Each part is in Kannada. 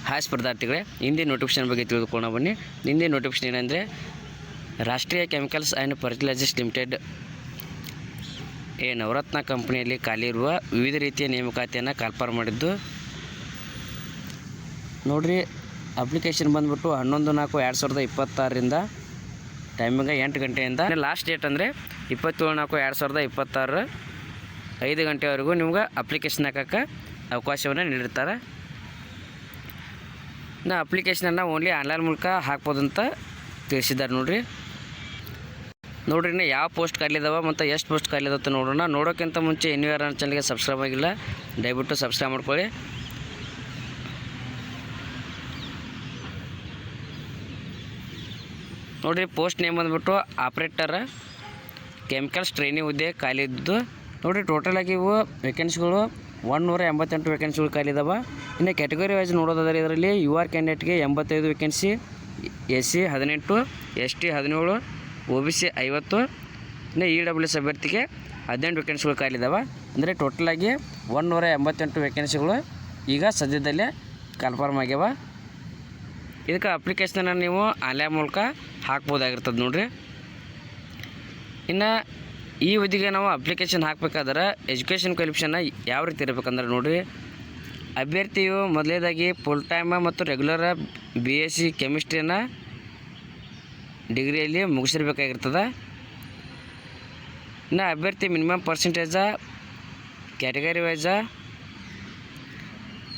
ಹಾಯ್ ಸ್ಪರ್ಧಾರ್ಥಿಗಳೇ, ಹಿಂದಿ ನೋಟಿಫಿಕೇಶನ್ ಬಗ್ಗೆ ತಿಳಿದುಕೊಳ್ಳೋಣ ಬನ್ನಿ. ಹಿಂದಿ ನೋಟಿಫಿಕೇಶನ್ ಏನಂದರೆ, Rashtriya chemicals and fertilizers limited Navratna ಕಂಪನಿಯಲ್ಲಿ ಖಾಲಿ ಇರುವ ವಿವಿಧ ರೀತಿಯ ನೇಮಕಾತಿಯನ್ನು ಕಾಲ್ಫಾರ್ ಮಾಡಿದ್ದು. ನೋಡಿರಿ, ಅಪ್ಲಿಕೇಶನ್ ಬಂದುಬಿಟ್ಟು 11/4/2026ರಿಂದ ಟೈಮಿಂಗ 8 ಗಂಟೆಯಿಂದ. ಲಾಸ್ಟ್ ಡೇಟ್ ಅಂದರೆ 27/4/2026 5 ಗಂಟೆವರೆಗೂ ನಿಮ್ಗೆ ಅಪ್ಲಿಕೇಶನ್ ಹಾಕೋಕ್ಕೆ ಅವಕಾಶವನ್ನು ನೀಡಿರ್ತಾರೆ. ಅಪ್ಲಿಕೇಶನನ್ನು ಓನ್ಲಿ ಆನ್ಲೈನ್ ಮೂಲಕ ಹಾಕ್ಬೋದು ಅಂತ ತಿಳಿಸಿದ್ದಾರೆ. ನೋಡ್ರಿ ಇನ್ನು ಯಾವ ಪೋಸ್ಟ್ ಖಾಲಿದಾವ ಮತ್ತು ಎಷ್ಟು ಪೋಸ್ಟ್ ಖಾಲಿದಾವ ಅಂತ ನೋಡೋಣ. ನೋಡೋಕ್ಕಿಂತ ಮುಂಚೆ ಇನ್ನೂ ಯಾರು ನನ್ನ ಚಾನಲ್ಗೆ ಸಬ್ಸ್ಕ್ರೈಬ್ ಆಗಿಲ್ಲ, ದಯವಿಟ್ಟು ಸಬ್ಸ್ಕ್ರೈಬ್ ಮಾಡ್ಕೊಳ್ಳಿ. ನೋಡಿರಿ, ಪೋಸ್ಟ್ ನೇಮ್ ಬಂದುಬಿಟ್ಟು ಆಪ್ರೇಟರ್ ಕೆಮಿಕಲ್ಸ್ ಟ್ರೈನಿಂಗ್ ಹುದ್ದೆ ಖಾಲಿ ಇದ್ದು. ನೋಡಿರಿ, ಟೋಟಲಾಗಿ ಇವು ವೇಕೆನ್ಸಿಗಳು 188 ವೇಕೆನ್ಸಿಗಳು ಖಾಲಿದಾವೆ. ಇನ್ನು ಕ್ಯಾಟಗರಿ ವೈಸ್ ನೋಡೋದಾದರೆ ಇದರಲ್ಲಿ UR ಕ್ಯಾಂಡಿಡೇಟ್ಗೆ 85 vacancy, SC 18, ST 17, OBC 50, ಇನ್ನು EWS ಅಭ್ಯರ್ಥಿಗೆ 18 ವೇಕೆನ್ಸಿಗಳು ಖಾಲಿದಾವೆ. ಅಂದರೆ ಟೋಟಲಾಗಿ 188 ವೇಕೆನ್ಸಿಗಳು ಈಗ ಸದ್ಯದಲ್ಲೇ ಕನ್ಫರ್ಮ್ ಆಗ್ಯಾವ. ಇದಕ್ಕೆ ಅಪ್ಲಿಕೇಶನನ್ನು ನೀವು ಆನ್ಲೈನ್ ಮೂಲಕ ಹಾಕ್ಬೋದಾಗಿರ್ತದೆ. ನೋಡಿರಿ, ಇನ್ನು ಈ ಹುದ್ದೆಗೆ ನಾವು ಅಪ್ಲಿಕೇಶನ್ ಹಾಕಬೇಕಾದ್ರೆ ಎಜುಕೇಷನ್ ಕ್ವಾಲಿಫಿಕೇಷನ್ನ ಯಾವ ರೀತಿ ಇರಬೇಕಂದ್ರೆ, ನೋಡಿರಿ, ಅಭ್ಯರ್ಥಿಯು ಮೊದಲನೇದಾಗಿ ಫುಲ್ ಟೈಮ ಮತ್ತು ರೆಗ್ಯುಲರ BSc ಕೆಮಿಸ್ಟ್ರಿಯನ್ನು ಡಿಗ್ರಿಯಲ್ಲಿ ಮುಗಿಸಿರ್ಬೇಕಾಗಿರ್ತದೆ. ಇನ್ನು ಅಭ್ಯರ್ಥಿ minimum percentage category wise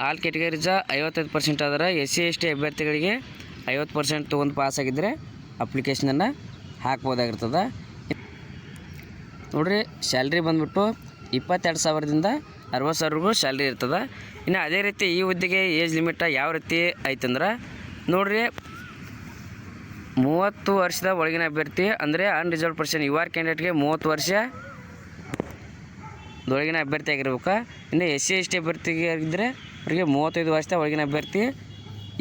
all categories 55% ಆದರೆ SC ST ಅಭ್ಯರ್ಥಿಗಳಿಗೆ 50% ತೊಗೊಂಡು ಪಾಸ್ ಆಗಿದ್ದರೆ ಅಪ್ಲಿಕೇಶನನ್ನು ಹಾಕ್ಬೋದಾಗಿರ್ತದೆ. ನೋಡಿರಿ, ಸ್ಯಾಲ್ರಿ ಬಂದುಬಿಟ್ಟು 22,000ದಿಂದ 60,000ವರೆಗೂ ಸ್ಯಾಲ್ರಿ ಇರ್ತದೆ. ಇನ್ನು ಅದೇ ರೀತಿ ಈ ಹುದ್ದೆಗೆ ಏಜ್ ಲಿಮಿಟ್ ಯಾವ ರೀತಿ ಐತಂದ್ರೆ, ನೋಡಿರಿ, 30 ವರ್ಷದ ಒಳಗಿನ ಅಭ್ಯರ್ಥಿ ಅಂದರೆ ಅನ್ರಿಸರ್ವ್ಡ್ ಪರ್ಸನ್ UR ಕ್ಯಾಂಡಿಡೇಟ್ಗೆ 30 ವರ್ಷದೊಳಗಿನ ಅಭ್ಯರ್ಥಿ ಆಗಿರ್ಬೇಕು. ಇನ್ನು SC ST ಅಭ್ಯರ್ಥಿಗೆ ಆಗಿದ್ದರೆ ಅವರಿಗೆ 35 ವರ್ಷದ ಒಳಗಿನ ಅಭ್ಯರ್ಥಿ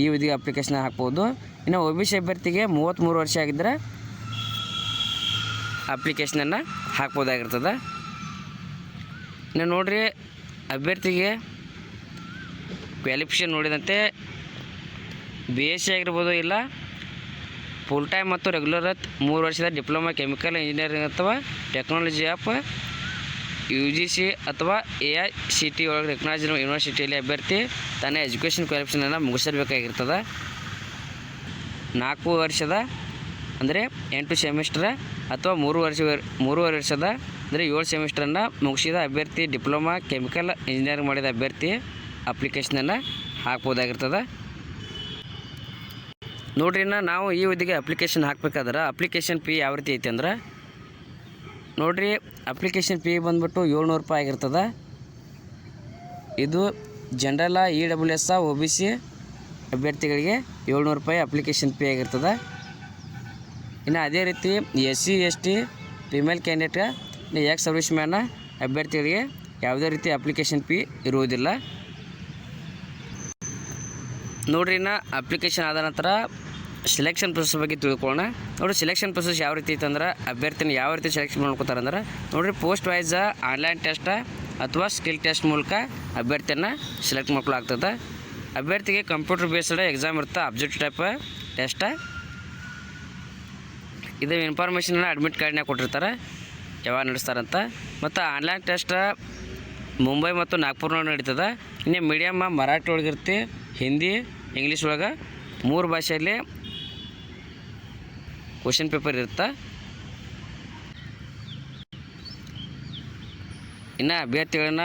ಈ ಹುದ್ದೆಗೆ ಅಪ್ಲಿಕೇಶನ್ ಹಾಕ್ಬೋದು. ಇನ್ನು OBC ಅಭ್ಯರ್ಥಿಗೆ 33 ವರ್ಷ ಆಗಿದ್ದರೆ ಅಪ್ಲಿಕೇಶನನ್ನು ಹಾಕ್ಬೋದಾಗಿರ್ತದೆ. ಇನ್ನು ನೋಡಿರಿ, ಅಭ್ಯರ್ಥಿಗೆ ಕ್ವಾಲಿಫಿಕೇಷನ್ ನೋಡಿದಂತೆ BSc ಆಗಿರ್ಬೋದು, ಇಲ್ಲ ಫುಲ್ ಟೈಮ್ ಮತ್ತು ರೆಗ್ಯುಲರ್ 3 ವರ್ಷದ ಡಿಪ್ಲೊಮಾ ಕೆಮಿಕಲ್ ಇಂಜಿನಿಯರಿಂಗ್ ಅಥವಾ ಟೆಕ್ನಾಲಜಿ ಆಫ್ UGC ಅಥವಾ AICT ಒಳಗೆ ರೆಕಗ್ನೈಸ್ಡ್ ಯೂನಿವರ್ಸಿಟಿಯಲ್ಲಿ ಅಭ್ಯರ್ಥಿ ತನ್ನ ಎಜುಕೇಷನ್ ಕ್ವಾಲಿಫಿಕೇಷನನ್ನು ಮುಗಿಸಿರ್ಬೇಕಾಗಿರ್ತದೆ. 4 ವರ್ಷದ ಅಂದರೆ 8 ಸೆಮಿಸ್ಟರ್ ಅಥವಾ 3 ವರ್ಷದ ಅಂದರೆ 7 ಸೆಮಿಸ್ಟ್ರನ್ನು ಮುಗಿಸಿದ ಅಭ್ಯರ್ಥಿ, ಡಿಪ್ಲೊಮಾ ಕೆಮಿಕಲ್ ಇಂಜಿನಿಯರಿಂಗ್ ಮಾಡಿದ ಅಭ್ಯರ್ಥಿ ಅಪ್ಲಿಕೇಶನನ್ನು ಹಾಕ್ಬೋದಾಗಿರ್ತದೆ. ನೋಡ್ರಿ, ನಾವು ಈ ಹುದ್ದೆಗೆ ಅಪ್ಲಿಕೇಶನ್ ಹಾಕಬೇಕಾದ್ರೆ ಅಪ್ಲಿಕೇಶನ್ ಫೀ ಯಾವ ರೀತಿ ಐತೆ ಅಂದ್ರೆ, ನೋಡಿರಿ, ಅಪ್ಲಿಕೇಶನ್ ಫೀ ಬಂದುಬಿಟ್ಟು 700 ರೂಪಾಯಿ ಆಗಿರ್ತದೆ. ಇದು ಜನರಲ್ EWS OBC ಅಭ್ಯರ್ಥಿಗಳಿಗೆ 700 ರೂಪಾಯಿ ಅಪ್ಲಿಕೇಶನ್ ಫೀ ಆಗಿರ್ತದೆ. ಇನ್ನು ಅದೇ ರೀತಿ SC ST female candidate, ex service man ಅಭ್ಯರ್ಥಿಗಳಿಗೆ ಯಾವುದೇ ರೀತಿ ಅಪ್ಲಿಕೇಶನ್ ಫೀ ಇರುವುದಿಲ್ಲ. ನೋಡ್ರಿ, ಅಪ್ಲಿಕೇಶನ್ ಆದ ನಂತರ ಸೆಲೆಕ್ಷನ್ ಪ್ರೊಸೆಸ್ ಬಗ್ಗೆ ತಿಳ್ಕೊಳ್ಳೋಣ. ನೋಡಿರಿ, ಸೆಲೆಕ್ಷನ್ ಪ್ರೊಸೆಸ್ ಯಾವ ರೀತಿ ಇತ್ತಂದ್ರೆ, ಅಭ್ಯರ್ಥಿನ ಯಾವ ರೀತಿ ಸೆಲೆಕ್ಷನ್ ಮಾಡ್ಕೋತಾರೆ ಅಂದ್ರೆ, ನೋಡಿರಿ, ಪೋಸ್ಟ್ ವೈಸ್ ಆನ್ಲೈನ್ ಟೆಸ್ಟ್ ಅಥವಾ ಸ್ಕಿಲ್ ಟೆಸ್ಟ್ ಮೂಲಕ ಅಭ್ಯರ್ಥಿಯನ್ನು ಸೆಲೆಕ್ಟ್ ಮಾಡ್ಕೊಳ್ಳಾಗ್ತದೆ. ಅಭ್ಯರ್ಥಿಗೆ ಕಂಪ್ಯೂಟರ್ ಬೇಸ್ಡ್ ಎಕ್ಸಾಮ್ ಇರುತ್ತೆ, ಅಬ್ಜೆಕ್ಟಿವ್ ಟೈಪ್ ಟೆಸ್ಟ್. ಇದು ಇನ್ಫಾರ್ಮೇಷನ್ನ ಅಡ್ಮಿಟ್ ಕಾರ್ಡ್ನಾಗ ಕೊಟ್ಟಿರ್ತಾರೆ ಯಾವಾಗ ನಡೆಸ್ತಾರಂತ. ಮತ್ತು ಆನ್ಲೈನ್ ಟೆಸ್ಟ್ ಮುಂಬೈ ಮತ್ತು ನಾಗ್ಪುರ್ನಾಗ ನಡೀತದೆ. ಇನ್ನು ಮೀಡಿಯಮ್ ಮರಾಠಿ ಒಳಗಿರ್ತಿ, ಹಿಂದಿ, ಇಂಗ್ಲೀಷ್ ಒಳಗೆ 3 ಭಾಷೆಯಲ್ಲಿ ಕ್ವಶನ್ ಪೇಪರ್ ಇರುತ್ತೆ. ಇನ್ನು ಅಭ್ಯರ್ಥಿಗಳನ್ನ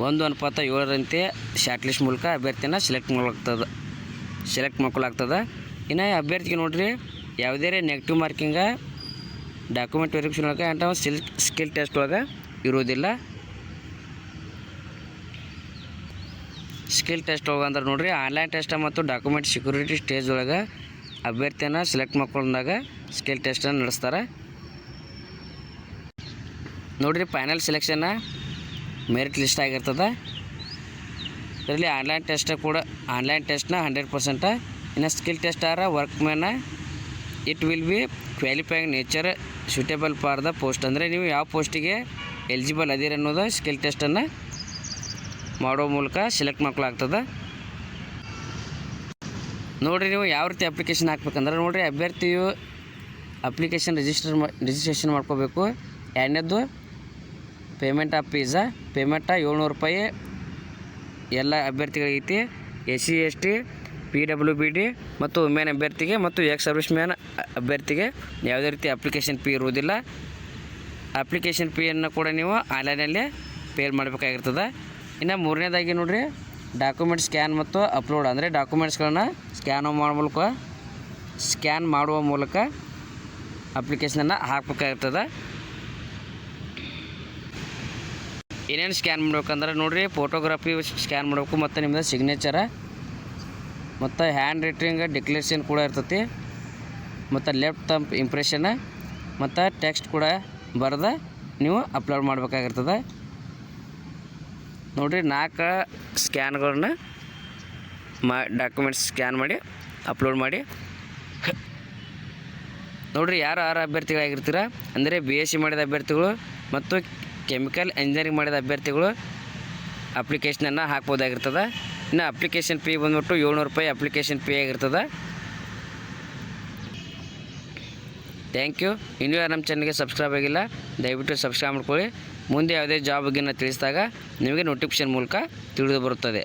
1:7ರಂತೆ ಶಾರ್ಟ್ ಲಿಸ್ಟ್ ಮೂಲಕ ಅಭ್ಯರ್ಥಿನ ಸೆಲೆಕ್ಟ್ ಮಾಡ್ಕೊಳ್ಳಾಗ್ತದೆ. ಇನ್ನು ಅಭ್ಯರ್ಥಿಗೆ ನೋಡಿರಿ, ಯಾವುದೇ ನೆಗೆಟಿವ್ ಮಾರ್ಕಿಂಗ ಡಾಕ್ಯುಮೆಂಟ್ ವೆರಿಫಿಕೇಷನ್ ಒಳಗೆ ಅಂತ ಸ್ಕಿಲ್ ಟೆಸ್ಟ್ ಒಳಗೆ ಇರೋದಿಲ್ಲ. ಸ್ಕಿಲ್ ಟೆಸ್ಟ್ ಒಳಗೆ ಅಂದ್ರೆ ನೋಡಿರಿ, ಆನ್ಲೈನ್ ಟೆಸ್ಟ್ ಮತ್ತು ಡಾಕ್ಯುಮೆಂಟ್ ಸೆಕ್ಯೂರಿಟಿ ಸ್ಟೇಜ್ ಒಳಗೆ ಅಭ್ಯರ್ಥಿಯನ್ನು ಸೆಲೆಕ್ಟ್ ಮಾಡ್ಕೊಂಡಾಗ ಸ್ಕಿಲ್ ಟೆಸ್ಟನ್ನು ನಡೆಸ್ತಾರೆ. ನೋಡಿರಿ, ಫೈನಲ್ ಸೆಲೆಕ್ಷನ್ನ ಮೆರಿಟ್ ಲಿಸ್ಟ್ ಆಗಿರ್ತದೆ. ಇದರಲ್ಲಿ ಆನ್ಲೈನ್ ಟೆಸ್ಟ್ನ 100%. ಇನ್ನು skill test or workman it will be qualifying nature suitable for the post. ಅಂದರೆ ನೀವು ಯಾವ ಪೋಸ್ಟಿಗೆ ಎಲಿಜಿಬಲ್ ಅದಿರ ಅನ್ನೋದು ಸ್ಕಿಲ್ ಟೆಸ್ಟನ್ನು ಮಾಡೋ ಮೂಲಕ ಸೆಲೆಕ್ಟ್ ಮಾಡ್ಕೊಳ್ಳಾಗ್ತದೆ. ನೋಡಿರಿ ನೀವು ಯಾವ ರೀತಿ ಅಪ್ಲಿಕೇಶನ್ ಹಾಕ್ಬೇಕಂದ್ರೆ ನೋಡಿರಿ ಅಭ್ಯರ್ಥಿಯು ಅಪ್ಲಿಕೇಶನ್ ರಿಜಿಸ್ಟ್ರೇಷನ್ ಮಾಡ್ಕೋಬೇಕು. ಎರಡನೇದು ಪೇಮೆಂಟ್ ಆಫ್ ಫೀಸಾ ಪೇಮೆಂಟ 700 ರೂಪಾಯಿ ಎಲ್ಲ ಅಭ್ಯರ್ಥಿಗಳಿಗೈತಿ. SC ST PWBD ಮತ್ತು ವುಮೆನ್ ಅಭ್ಯರ್ಥಿಗೆ ಮತ್ತು ಎಕ್ಸ್ ಸರ್ವಿಸ್ ಮ್ಯಾನ್ ಅಭ್ಯರ್ಥಿಗೆ ಯಾವುದೇ ರೀತಿ ಅಪ್ಲಿಕೇಶನ್ ಫೀ ಇರುವುದಿಲ್ಲ. ಅಪ್ಲಿಕೇಶನ್ ಫೀಯನ್ನು ಕೂಡ ನೀವು ಆನ್ಲೈನಲ್ಲೇ ಪೇ ಮಾಡಬೇಕಾಗಿರ್ತದೆ. ಇನ್ನು ಮೂರನೇದಾಗಿ ನೋಡಿರಿ ಡಾಕ್ಯುಮೆಂಟ್ ಸ್ಕ್ಯಾನ್ ಮತ್ತು ಅಪ್ಲೋಡ್ ಅಂದರೆ ಡಾಕ್ಯುಮೆಂಟ್ಸ್ಗಳನ್ನು ಸ್ಕ್ಯಾನ್ ಮಾಡುವ ಮೂಲಕ ಅಪ್ಲಿಕೇಶನನ್ನು ಹಾಕಬೇಕಾಗಿರ್ತದೆ. ಏನೇನು ಸ್ಕ್ಯಾನ್ ಮಾಡ್ಬೇಕಂದ್ರೆ ನೋಡಿರಿ ಫೋಟೋಗ್ರಫಿ ಸ್ಕ್ಯಾನ್ ಮಾಡಬೇಕು ಮತ್ತು ನಿಮ್ಮದು ಸಿಗ್ನೇಚರ ಮತ್ತು ಹ್ಯಾಂಡ್ ರೈಟಿಂಗ್ ಡಿಕ್ಲೇರೇಷನ್ ಕೂಡ ಇರ್ತೈತಿ ಮತ್ತು ಲೆಫ್ಟ್ ಥಂಬ್ ಇಂಪ್ರೆಷನ್ ಮತ್ತು ಟೆಕ್ಸ್ಟ್ ಕೂಡ ಬರೆದು ನೀವು ಅಪ್ಲೋಡ್ ಮಾಡಬೇಕಾಗಿರ್ತದೆ. ನೋಡಿರಿ 4 ಸ್ಕ್ಯಾನ್ಗಳನ್ನ ಡಾಕ್ಯುಮೆಂಟ್ಸ್ ಸ್ಕ್ಯಾನ್ ಮಾಡಿ ಅಪ್ಲೋಡ್ ಮಾಡಿ. ನೋಡಿರಿ ಯಾರು ಅಭ್ಯರ್ಥಿಗಳಾಗಿರ್ತೀರ ಅಂದರೆ BSc ಮಾಡಿದ ಅಭ್ಯರ್ಥಿಗಳು ಮತ್ತು ಕೆಮಿಕಲ್ ಇಂಜಿನಿಯರಿಂಗ್ ಮಾಡಿದ ಅಭ್ಯರ್ಥಿಗಳು ಅಪ್ಲಿಕೇಶನನ್ನು ಹಾಕ್ಬೋದಾಗಿರ್ತದೆ. ಇನ್ನು ಅಪ್ಲಿಕೇಶನ್ ಫೀ ಬಂದ್ಬಿಟ್ಟು 700 ರೂಪಾಯಿ ಅಪ್ಲಿಕೇಶನ್ ಫೀ ಆಗಿರ್ತದೆ. Thank you. ಇನ್ನೂ ಯಾರು ನಮ್ಮ ಚಾನಲ್ಗೆ ಸಬ್ಸ್ಕ್ರೈಬ್ ಆಗಿಲ್ಲ ದಯವಿಟ್ಟು ಸಬ್ಸ್ಕ್ರೈಬ್ ಮಾಡ್ಕೊಳ್ಳಿ. ಮುಂದೆ ಯಾವುದೇ ಜಾಬ್ ಬಗ್ಗೆ ತಿಳಿಸಿದಾಗ ನಿಮಗೆ ನೋಟಿಫಿಕೇಷನ್ ಮೂಲಕ ತಿಳಿದು ಬರುತ್ತದೆ.